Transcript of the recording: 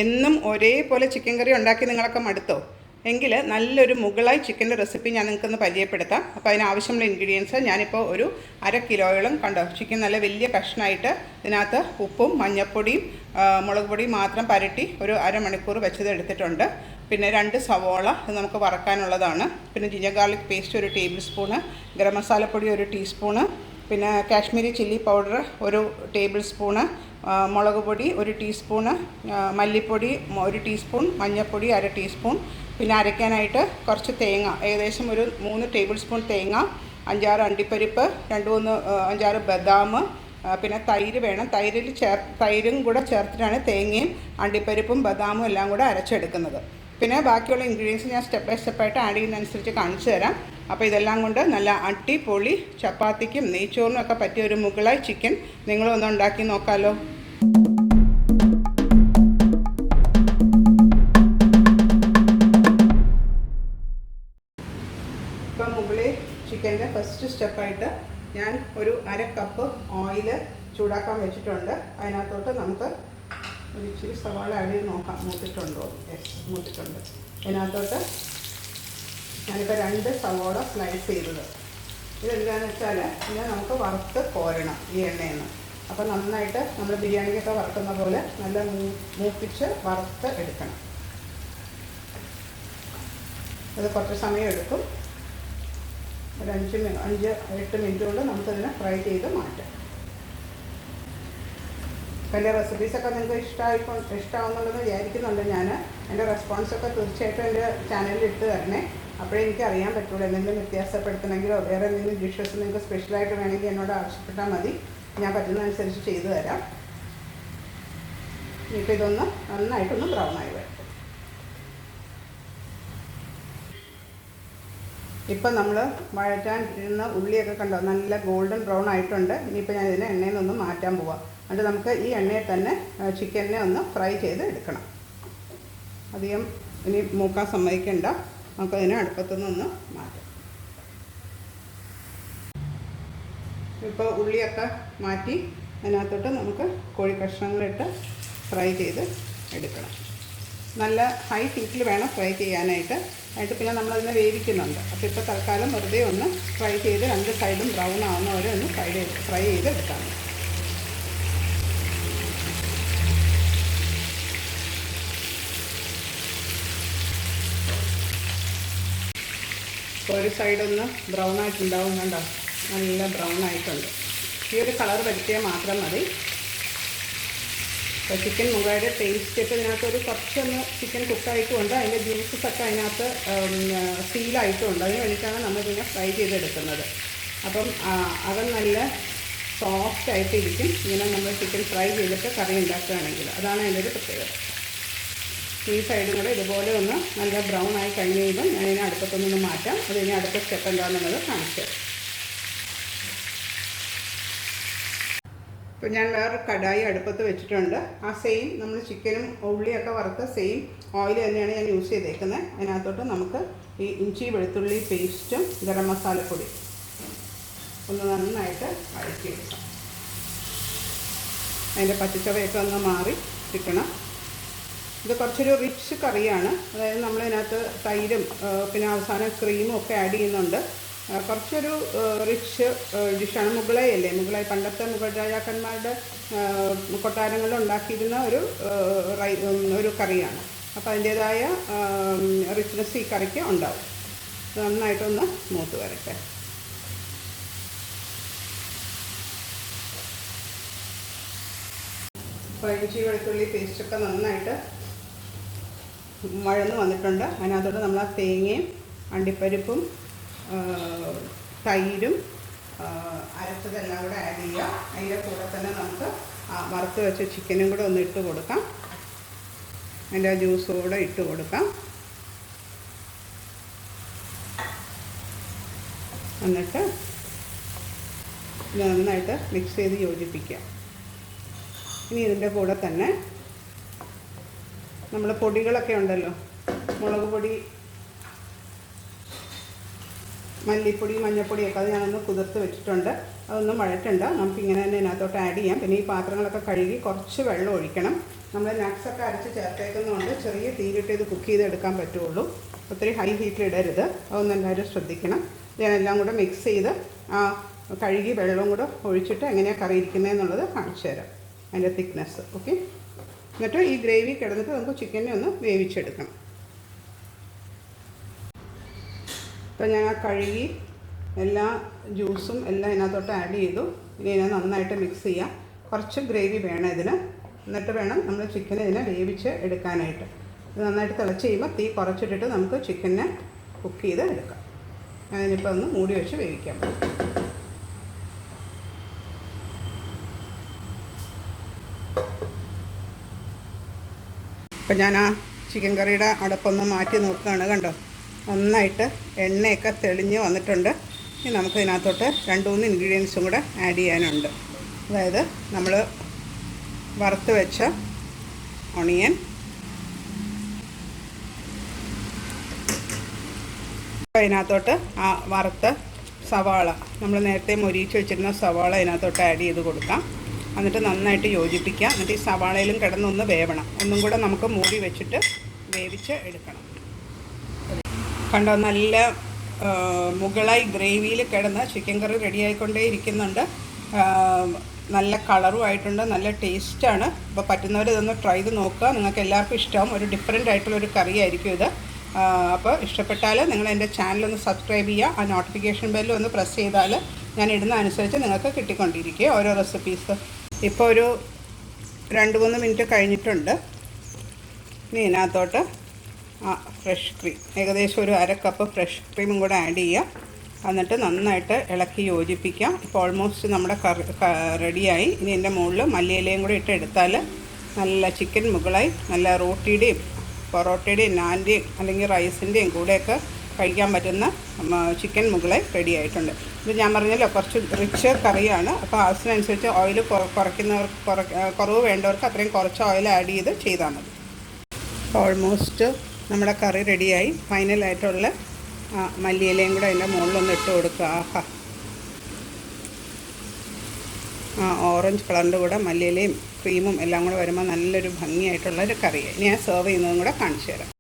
എന്നും ഒരേപോലെ ചിക്കൻ കറി ഉണ്ടാക്കി നിങ്ങളൊക്കെ മടുത്തോ? എങ്കിൽ നല്ലൊരു മുഗളായി ചിക്കൻ്റെ റെസിപ്പി ഞാൻ നിങ്ങൾക്കൊന്ന് പരിചയപ്പെടുത്താം. അപ്പോൾ അതിനാവശ്യമുള്ള ഇൻഗ്രീഡിയൻസ് ഞാനിപ്പോൾ ഒരു 1/2 കിലോയോളം കണ്ടോ ചിക്കൻ നല്ല വലിയ കഷ്ണമായിട്ട് ഇതിനകത്ത് ഉപ്പും മഞ്ഞൾപ്പൊടിയും മുളക് പൊടിയും മാത്രം പരട്ടി ഒരു അരമണിക്കൂർ വെച്ചത് എടുത്തിട്ടുണ്ട്. പിന്നെ 2 സവോള ഇത് നമുക്ക് വറക്കാനുള്ളതാണ്. പിന്നെ ginger garlic paste 1 table spoon, garam മസാലപ്പൊടി 1 ടീസ്പൂണ്, പിന്നെ Kashmiri chilli powder 1 table spoon, മുളക് പൊടി 1 ടീസ്പൂണ്, മല്ലിപ്പൊടി 1 ടീസ്പൂൺ, മഞ്ഞൾപ്പൊടി 1/2 ടീസ്പൂൺ, പിന്നെ അരയ്ക്കാനായിട്ട് കുറച്ച് തേങ്ങ, ഏകദേശം ഒരു 3 ടേബിൾ സ്പൂൺ തേങ്ങ, 5-6 അണ്ടിപ്പരിപ്പ്, 2-5 ബദാം, പിന്നെ തൈര് വേണം. തൈരും കൂടെ ചേർത്തിട്ടാണ് തേങ്ങയും അണ്ടിപ്പരിപ്പും ബദാമും എല്ലാം കൂടെ അരച്ചെടുക്കുന്നത്. പിന്നെ ബാക്കിയുള്ള ഇൻഗ്രീഡിയൻസ് ഞാൻ സ്റ്റെപ്പ് ബൈ സ്റ്റെപ്പായിട്ട് ആഡ് ചെയ്യുന്നതനുസരിച്ച് കാണിച്ചു തരാം. അപ്പോൾ ഇതെല്ലാം കൊണ്ട് നല്ല അടിപൊളി ചപ്പാത്തിക്കും നെയ്ച്ചോറിനും ഒക്കെ പറ്റിയ ഒരു മുഗളായി ചിക്കൻ നിങ്ങളൊന്ന് ഉണ്ടാക്കി നോക്കാമല്ലോ. ഇപ്പം മുഗളായി ചിക്കൻ്റെ ഫസ്റ്റ് സ്റ്റെപ്പായിട്ട് ഞാൻ ഒരു 1/2 കപ്പ് ഓയിൽ ചൂടാക്കാൻ വെച്ചിട്ടുണ്ട്. അതിനകത്തോട്ട് നമുക്ക് ഒരു ഇച്ചിരി സവാള ആഡ് ചെയ്ത് നോക്കാം മൂത്തിട്ടുണ്ടോ. യെസ്, മൂത്തിട്ടുണ്ട്. അതിനകത്തോട്ട് ഞാനിപ്പോൾ 2 സവാള സ്ലൈസ് ചെയ്തത്. ഇതെന്താണെന്ന് വെച്ചാൽ ഇതിനെ നമുക്ക് വറുത്ത് കോരണം ഈ എണ്ണയിൽ നിന്ന്. അപ്പോൾ നന്നായിട്ട് നമ്മൾ ബിരിയാണിക്കൊക്കെ വറുക്കുന്ന പോലെ നല്ല മൂപ്പിച്ച് വറുത്ത് എടുക്കണം. അത് കുറച്ച് സമയം എടുക്കും. ഒരു 5-8 മിനിറ്റ് കൊണ്ട് നമുക്കതിനെ ഫ്രൈ ചെയ്ത് മാറ്റാം. അപ്പോൾ എൻ്റെ റെസിപ്പീസൊക്കെ നിങ്ങൾക്ക് ഇഷ്ടമാവുന്നുണ്ടെന്ന് വിചാരിക്കുന്നുണ്ട് ഞാൻ. എൻ്റെ റെസ്പോൺസൊക്കെ തീർച്ചയായിട്ടും എൻ്റെ ചാനലിൽ ഇട്ട് തരണേ. അപ്പോഴേ എനിക്ക് അറിയാൻ പറ്റുള്ളൂ. എന്തെങ്കിലും വ്യത്യാസപ്പെടുത്തണമെങ്കിലോ വേറെ എന്തെങ്കിലും ഡിഷസ് നിങ്ങൾക്ക് സ്പെഷ്യലായിട്ട് വേണമെങ്കിൽ എന്നോട് ആവശ്യപ്പെട്ടാൽ മതി. ഞാൻ പറ്റുന്നതനുസരിച്ച് ചെയ്തു തരാം. ഇപ്പോൾ ഇതൊന്ന് നന്നായിട്ടൊന്ന് ബ്രൗൺ ആയി വരും. ഇപ്പം നമ്മൾ വഴറ്റാൻ ഇരുന്ന ഉള്ളിയൊക്കെ കണ്ടോ നല്ല ഗോൾഡൻ ബ്രൗൺ ആയിട്ടുണ്ട്. ഇനിയിപ്പോൾ ഞാൻ ഇതിനെ എണ്ണയിൽ നിന്നൊന്ന് മാറ്റാൻ പോവാം. എന്നിട്ട് നമുക്ക് ഈ എണ്ണയിൽ തന്നെ ചിക്കനെ ഒന്ന് ഫ്രൈ ചെയ്ത് എടുക്കണം. അധികം ഇനി മൂക്കാൻ സമ്മതിക്കേണ്ട. നമുക്കതിനെ അടുപ്പത്തുനിന്ന് മാറ്റാം. ഇപ്പോൾ ഉള്ളിയൊക്കെ മാറ്റി അതിനകത്തോട്ട് നമുക്ക് കോഴി കഷ്ണങ്ങളിട്ട് ഫ്രൈ ചെയ്ത് എടുക്കണം. നല്ല ഹൈ ഹീറ്റിൽ വേണം ഫ്രൈ ചെയ്യാനായിട്ട്. പിന്നെ നമ്മളതിനെ വേവിക്കുന്നുണ്ട്. അപ്പോൾ ഇപ്പോൾ തൽക്കാലം വെറുതെ ഒന്ന് ഫ്രൈ ചെയ്ത് 2 സൈഡും ബ്രൗൺ ആവുന്ന വരെ ഒന്ന് ഫ്രൈ ചെയ്ത് എടുക്കാം. ഒരു സൈഡൊന്ന് ബ്രൗൺ ആയിട്ടുണ്ടാവും. കണ്ടോ നല്ല ബ്രൗൺ ആയിട്ടുണ്ട്. ഈ ഒരു കളർ വരുത്തിയാൽ മാത്രം മതി. അപ്പോൾ ചിക്കൻ മുഗളയുടെ ടേസ്റ്റ് ഇപ്പോൾ ഇതിനകത്ത് കുറച്ചൊന്ന് ചിക്കൻ കുക്കായിട്ടുമുണ്ട്. അതിൻ്റെ ജ്യൂസസൊക്കെ അതിനകത്ത് സീലായിട്ടുമുണ്ട്. അതിന് വേണ്ടിയിട്ടാണ് നമ്മളിതിനെ ഫ്രൈ ചെയ്തെടുക്കുന്നത്. അപ്പം അത് നല്ല സോഫ്റ്റ് ആയിട്ടിരിക്കും ഇങ്ങനെ നമ്മൾ ചിക്കൻ ഫ്രൈ ചെയ്തിട്ട് കറി ഉണ്ടാക്കുകയാണെങ്കിൽ. അതാണ് അതിൻ്റെ ഒരു പ്രത്യേകത. ഈ സൈഡും കൂടെ ഇതുപോലെ ഒന്ന് നല്ല ബ്രൗൺ ആയി കഴിഞ്ഞ് കഴിയുമ്പോൾ ഞാനിതിനെ അടുപ്പത്തൊന്ന് മാറ്റാം. അത് കഴിഞ്ഞ് അടുത്ത സ്റ്റെപ്പ് എന്താണെന്നുള്ളത് കാണിച്ചു തരാം. ഇപ്പോൾ ഞാൻ വേറൊരു കടായി അടുപ്പത്ത് വെച്ചിട്ടുണ്ട്. ആ സെയിം നമ്മൾ ചിക്കനും ഉള്ളിയൊക്കെ വറുത്ത സെയിം ഓയിൽ തന്നെയാണ് ഞാൻ യൂസ് ചെയ്തേക്കുന്നത്. അതിനകത്തോട്ട് നമുക്ക് ഈ ഇഞ്ചി വെളുത്തുള്ളി പേസ്റ്റും ഗരം മസാലപ്പൊടി ഒന്ന് നന്നായിട്ട് വഴറ്റിയെടുക്കാം. അതിൻ്റെ പച്ചച്ചവയൊക്കെ ഒന്ന് മാറി കിട്ടണം. ഇത് കുറച്ചൊരു റിച്ച് കറിയാണ്. അതായത് നമ്മളിതിനകത്ത് തൈരും പിന്നെ അവസാനം ക്രീമും ഒക്കെ ആഡ് ചെയ്യുന്നുണ്ട്. കുറച്ചൊരു റിച്ച് ഡിഷാണ്. മുഗളായി അല്ലേ, മുഗളായി പണ്ടത്തെ മുഗൾ രാജാക്കന്മാരുടെ കൊട്ടാരങ്ങളിൽ ഉണ്ടാക്കിയിരുന്ന ഒരു കറിയാണ്. അപ്പോൾ അതിൻ്റേതായ റിച്ച്നെസ് ഈ കറിക്ക് ഉണ്ടാവും. നന്നായിട്ടൊന്ന് മൂത്ത് വരട്ടെ. അപ്പോൾ ഇഞ്ചി വെളുത്തുള്ളി പേസ്റ്റൊക്കെ നന്നായിട്ട് വഴന്ന് വന്നിട്ടുണ്ട്. അതിനകത്തോട്ട് നമ്മൾ ആ തേങ്ങയും അണ്ടിപ്പരിപ്പും തൈരും അരച്ചതെല്ലാം കൂടെ ആഡ് ചെയ്യുക. അതിൻ്റെ കൂടെ തന്നെ നമുക്ക് വറുത്ത് വെച്ച ചിക്കനും കൂടെ ഒന്ന് ഇട്ട് കൊടുക്കാം. അതിൻ്റെ ആ ജ്യൂസ് കൂടെ ഇട്ട് കൊടുക്കാം. എന്നിട്ട് നന്നായിട്ട് മിക്സ് ചെയ്ത് യോജിപ്പിക്കുക. ഇനി ഇതിൻ്റെ കൂടെ തന്നെ നമ്മൾ പൊടികളൊക്കെ ഉണ്ടല്ലോ, മുളക് പൊടി, മല്ലിപ്പൊടി, മഞ്ഞൾപ്പൊടിയൊക്കെ അത് ഞാനൊന്ന് കുതിർത്ത് വെച്ചിട്ടുണ്ട്. അതൊന്നും വഴറ്റണ്ട. നമുക്കിങ്ങനെ തന്നെ ഇതിനകത്തോട്ട് ആഡ് ചെയ്യാം. പിന്നെ ഈ പാത്രങ്ങളൊക്കെ കഴുകി കുറച്ച് വെള്ളം ഒഴിക്കണം. നമ്മൾ നട്ട്സൊക്കെ അരച്ച് ചേർത്തേക്കുന്നതുകൊണ്ട് ചെറിയ തീയിലിട്ട് ഇത് കുക്ക് ചെയ്തെടുക്കാൻ പറ്റുള്ളൂ. ഒത്തിരി ഹൈ ഹീറ്റിലിടരുത്, അതൊന്നും എല്ലാവരും ശ്രദ്ധിക്കണം. ഞാനെല്ലാം കൂടെ മിക്സ് ചെയ്ത് കഴുകി വെള്ളവും കൂടെ ഒഴിച്ചിട്ട് എങ്ങനെയാണ് കറി ഇരിക്കുന്നതെന്നുള്ളത് കാണിച്ചു തരാം, അതിൻ്റെ തിക്നെസ്. ഓക്കെ, എന്നിട്ട് ഈ ഗ്രേവി കിടന്നിട്ട് നമുക്ക് ചിക്കനെ ഒന്ന് വേവിച്ചെടുക്കണം. അപ്പോൾ ഞാൻ കഴുകി എല്ലാ ജ്യൂസും എല്ലാം ഇതിനകത്തോട്ട് ആഡ് ചെയ്തു. ഇനി ഇതിനെ നന്നായിട്ട് മിക്സ് ചെയ്യാം. കുറച്ച് ഗ്രേവി വേണം ഇതിന്, എന്നിട്ട് വേണം നമ്മൾ ചിക്കൻ ഇതിനെ വേവിച്ച് എടുക്കാനായിട്ട്. ഇത് നന്നായിട്ട് തിളച്ച് കഴിയുമ്പോൾ തീ കുറച്ചിട്ടിട്ട് നമുക്ക് ചിക്കനെ കുക്ക് ചെയ്ത് എടുക്കാം. അതിനിപ്പോൾ ഒന്ന് മൂടി വെച്ച് വേവിക്കാം. അപ്പോൾ ഞാൻ ആ ചിക്കൻ കറിയുടെ അടപ്പൊന്ന് മാറ്റി നോക്കുകയാണ്. കണ്ടോ, നന്നായിട്ട് എണ്ണയൊക്കെ തെളിഞ്ഞ് വന്നിട്ടുണ്ട്. ഇനി നമുക്ക് ഇതിനകത്തോട്ട് 2-3 ഇൻഗ്രീഡിയൻസും കൂടെ ആഡ് ചെയ്യാനുണ്ട്. അതായത് നമ്മൾ വറുത്ത് വെച്ച ഓണിയൻ, അതിനകത്തോട്ട് ആ വറുത്ത സവാള, നമ്മൾ നേരത്തെ മൊരിയിച്ച് വെച്ചിരുന്ന സവാള ഇതിനകത്തോട്ട് ആഡ് ചെയ്ത് കൊടുക്കാം. എന്നിട്ട് നന്നായിട്ട് യോജിപ്പിക്കാം. എന്നിട്ട് ഈ സവാളയിലും കിടന്നൊന്ന് വേവണം. ഒന്നും കൂടെ നമുക്ക് മൂടി വെച്ചിട്ട് വേവിച്ച് എടുക്കണം. കണ്ടോ, നല്ല മുഗളായി ഗ്രേവിയിൽ കിടന്ന് ചിക്കൻ കറി റെഡിയായിക്കൊണ്ടേ ഇരിക്കുന്നുണ്ട്. നല്ല കളറും ആയിട്ടുണ്ട്, നല്ല ടേസ്റ്റാണ്. അപ്പോൾ പറ്റുന്നവർ ഇതൊന്ന് ട്രൈ ചെയ്ത് നോക്കുക. നിങ്ങൾക്ക് എല്ലാവർക്കും ഇഷ്ടമാവും. ഒരു ഡിഫറെൻ്റ് ആയിട്ടുള്ളൊരു കറി ആയിരിക്കും ഇത്. അപ്പോൾ ഇഷ്ടപ്പെട്ടാൽ നിങ്ങൾ എൻ്റെ ചാനലൊന്ന് സബ്സ്ക്രൈബ് ചെയ്യുക. ആ നോട്ടിഫിക്കേഷൻ ബെല്ലും ഒന്ന് പ്രസ് ചെയ്താൽ ഞാൻ ഇടുന്ന അനുസരിച്ച് നിങ്ങൾക്ക് കിട്ടിക്കൊണ്ടിരിക്കുക ഓരോ റെസിപ്പീസ്. ഇപ്പോൾ ഒരു 2-3 മിനിറ്റ് കഴിഞ്ഞിട്ടുണ്ട്. ഇനി ഇതിനകത്തോട്ട് ഫ്രഷ് ക്രീം, ഏകദേശം ഒരു 1/2 കപ്പ് ഫ്രഷ് ക്രീമും കൂടെ ആഡ് ചെയ്യുക. എന്നിട്ട് നന്നായിട്ട് ഇളക്കി യോജിപ്പിക്കാം. ഇപ്പോൾ ഓൾമോസ്റ്റ് നമ്മുടെ കറി റെഡിയായി. ഇനി എൻ്റെ മുകളിൽ മല്ലിയിലയും കൂടെ ഇട്ട് എടുത്താൽ നല്ല ചിക്കൻ മുഗളായി, നല്ല റോട്ടിയുടെയും പൊറോട്ടയുടെയും നാൻ്റെയും അല്ലെങ്കിൽ റൈസിൻ്റെയും കൂടെയൊക്കെ കഴിക്കാൻ പറ്റുന്ന ചിക്കൻ മുഗളായി റെഡി ആയിട്ടുണ്ട്. ഇത് ഞാൻ പറഞ്ഞല്ലോ കുറച്ച് റിച്ച് കറിയാണ്. അപ്പോൾ ആവശ്യത്തിനനുസരിച്ച് ഓയിൽ കുറവ് വേണ്ടവർക്ക് അത്രയും കുറച്ച് ഓയിൽ ആഡ് ചെയ്താൽ മതി. ഓൾമോസ്റ്റ് നമ്മുടെ കറി റെഡിയായി. ഫൈനലായിട്ടുള്ള മല്ലിയിലയും കൂടെ അതിൻ്റെ മുകളിലൊന്ന് ഇട്ട് കൊടുക്കുക. ആഹാ, ഓറഞ്ച് കളറിൻ്റെ കൂടെ മല്ലിയിലയും ക്രീമും എല്ലാം കൂടെ വരുമ്പോൾ നല്ലൊരു ഭംഗിയായിട്ടുള്ളൊരു കറിയായി. ഇനി ഞാൻ സെർവ് ചെയ്യുന്നതും കൂടെ കാണിച്ചു തരാം.